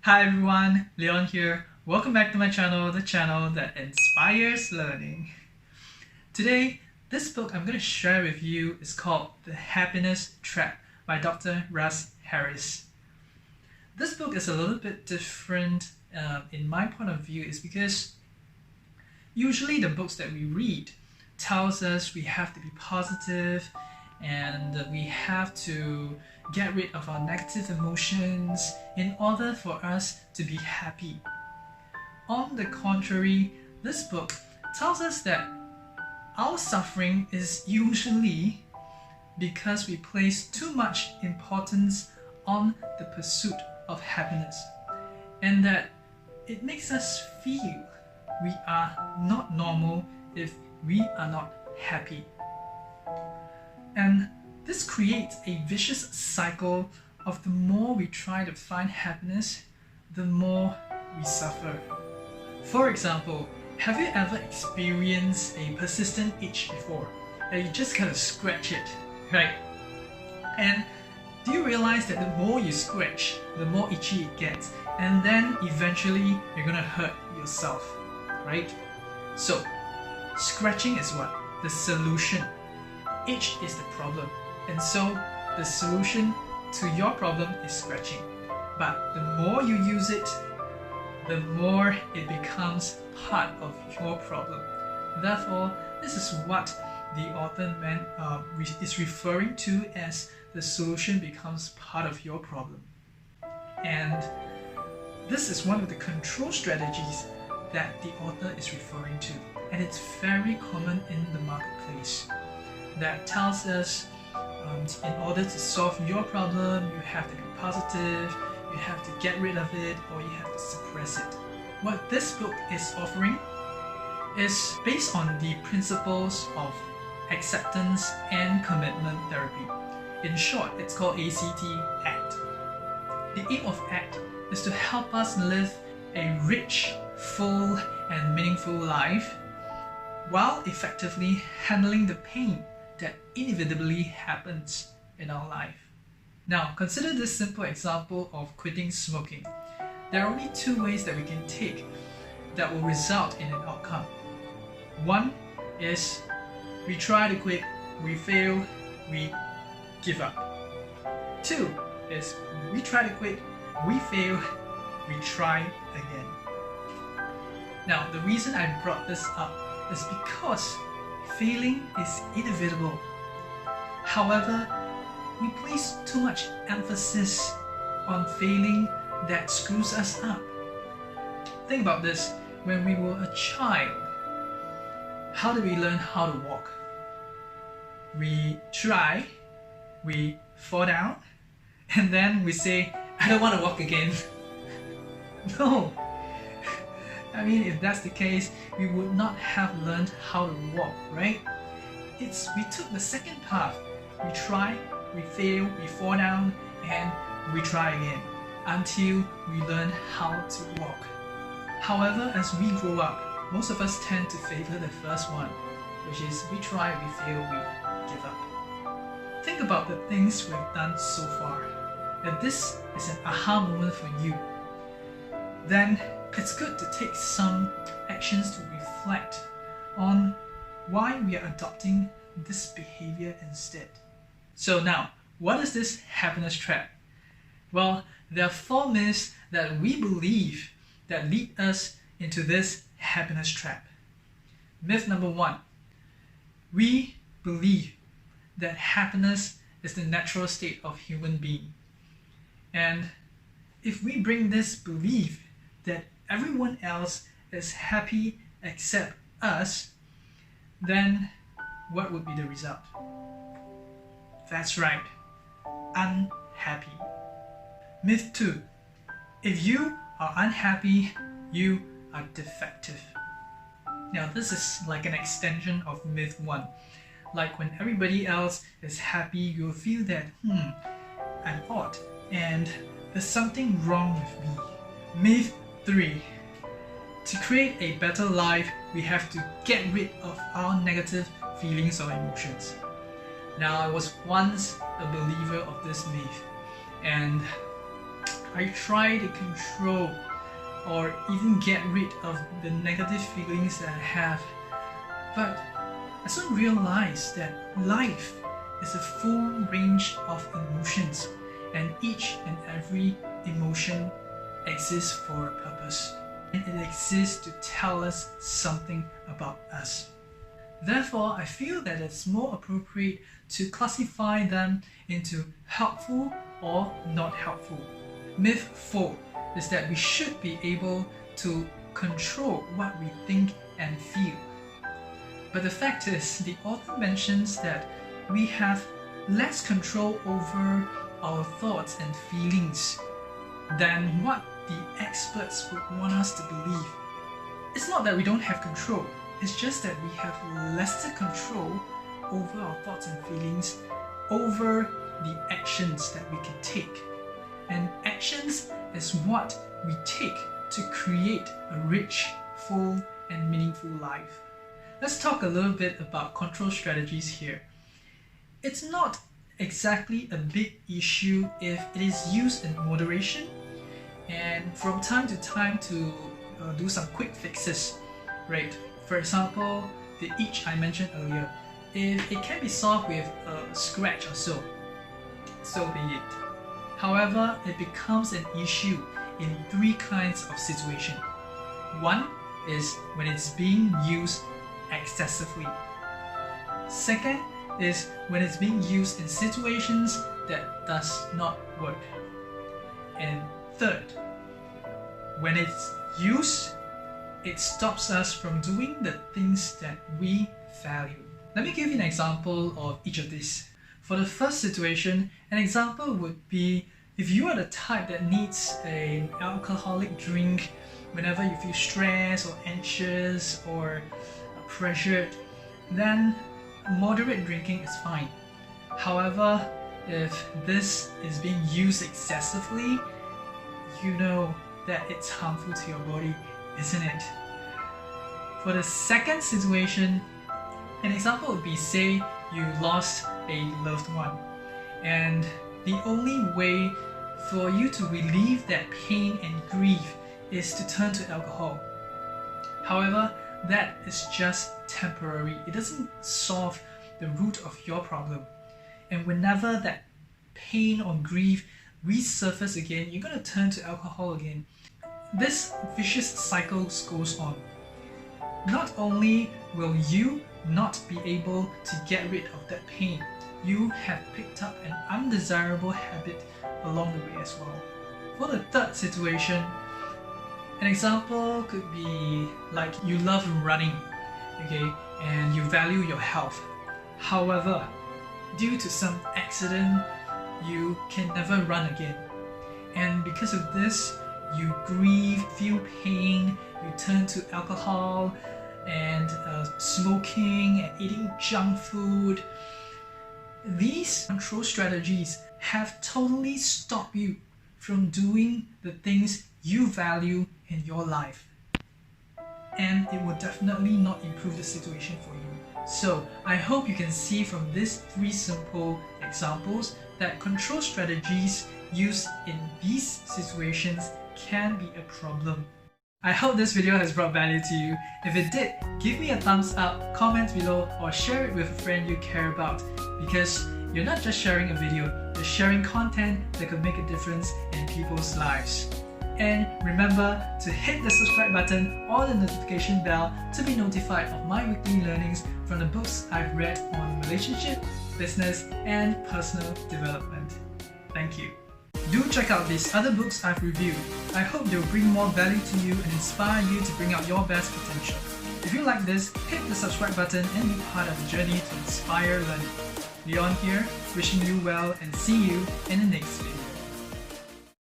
Hi everyone, Leon here. Welcome back to my channel, the channel that inspires learning. Today, this book I'm going to share with you is called The Happiness Trap by Dr. Russ Harris. This book is a little bit different in my point of view is because usually the books that we read tells us we have to be positive and we have to get rid of our negative emotions in order for us to be happy. On the contrary, this book tells us that our suffering is usually because we place too much importance on the pursuit of happiness, and that it makes us feel we are not normal if we are not happy. And this creates a vicious cycle of the more we try to find happiness, the more we suffer. For example, have you ever experienced a persistent itch before? And you just kind of scratch it, right? And do you realize that the more you scratch, the more itchy it gets, and then eventually you're gonna hurt yourself, right? So, scratching is what? The solution. Itch is the problem, and so the solution to your problem is scratching. But the more you use it, the more it becomes part of your problem. Therefore, this is what the author is referring to as the solution becomes part of your problem. And this is one of the control strategies that the author is referring to, and it's very common in the marketplace. That tells us in order to solve your problem, you have to be positive, you have to get rid of it, or you have to suppress it. What this book is offering is based on the principles of acceptance and commitment therapy. In short, it's called ACT. The aim of ACT is to help us live a rich, full, and meaningful life while effectively handling the pain that inevitably happens in our life. Now, consider this simple example of quitting smoking. There are only two ways that we can take that will result in an outcome. One is we try to quit, we fail, we give up. Two is we try to quit, we fail, we try again. Now, the reason I brought this up is because failing is inevitable. However, we place too much emphasis on failing that screws us up. Think about this. When we were a child, how did we learn how to walk? We try, we fall down, and then we say, I don't want to walk again. No. I mean, if that's the case, we would not have learned how to walk, right? We took the second path. We try, we fail, we fall down, and we try again until we learn how to walk. However, as we grow up, most of us tend to favor the first one, which is we try, we fail, we give up. Think about the things we've done so far. If this is an aha moment for you, then it's good to take some actions to reflect on why we are adopting this behavior instead. So now, what is this happiness trap? Well, there are 4 myths that we believe that lead us into this happiness trap. Myth number 1. We believe that happiness is the natural state of human being. And if we bring this belief that everyone else is happy except us, then what would be the result? That's right, unhappy. Myth 2. If you are unhappy, you are defective. Now this is like an extension of myth 1. Like when everybody else is happy, you'll feel that, I'm odd and there's something wrong with me. Myth 3. To create a better life, we have to get rid of our negative feelings or emotions. Now, I was once a believer of this myth, and I try to control or even get rid of the negative feelings that I have. But I soon realized that life is a full range of emotions, and each and every emotion exists for a purpose, and it exists to tell us something about us. Therefore, I feel that it's more appropriate to classify them into helpful or not helpful. Myth 4 is that we should be able to control what we think and feel. But the fact is, the author mentions that we have less control over our thoughts and feelings than what the experts would want us to believe. It's not that we don't have control, it's just that we have lesser control over our thoughts and feelings, over the actions that we can take. And actions is what we take to create a rich, full, and meaningful life. Let's talk a little bit about control strategies here. It's not exactly a big issue if it is used in moderation and from time to time to do some quick fixes, right? For example, the itch I mentioned earlier, if it can be solved with a scratch or so be it. However, it becomes an issue in 3 kinds of situation. One is when it's being used excessively. Second is when it's being used in situations that does not work. And third, when it's used, it stops us from doing the things that we value. Let me give you an example of each of these. For the first situation, an example would be if you are the type that needs an alcoholic drink whenever you feel stressed or anxious or pressured, then moderate drinking is fine. However, if this is being used excessively, you know that it's harmful to your body, isn't it? For the second situation, an example would be, say you lost a loved one, and the only way for you to relieve that pain and grief is to turn to alcohol. However, that is just temporary. It doesn't solve the root of your problem. And whenever that pain or grief resurfaces again, you're going to turn to alcohol again. This vicious cycle goes on. Not only will you not be able to get rid of that pain, you have picked up an undesirable habit along the way as well. For the third situation, an example could be like you love running, okay, and you value your health. However, due to some accident, you can never run again. And because of this, you grieve, feel pain, you turn to alcohol and smoking and eating junk food. These control strategies have totally stopped you from doing the things you value in your life. And it will definitely not improve the situation for you. So I hope you can see from these 3 simple examples that control strategies used in these situations can be a problem. I hope this video has brought value to you. If it did, give me a thumbs up, comment below, or share it with a friend you care about, because you're not just sharing a video, you're sharing content that could make a difference in people's lives. And remember to hit the subscribe button or the notification bell to be notified of my weekly learnings from the books I've read on relationship, business, and personal development. Thank you. Do check out these other books I've reviewed. I hope they'll bring more value to you and inspire you to bring out your best potential. If you like this, hit the subscribe button and be part of the journey to inspire learning. Leon here, wishing you well and see you in the next video.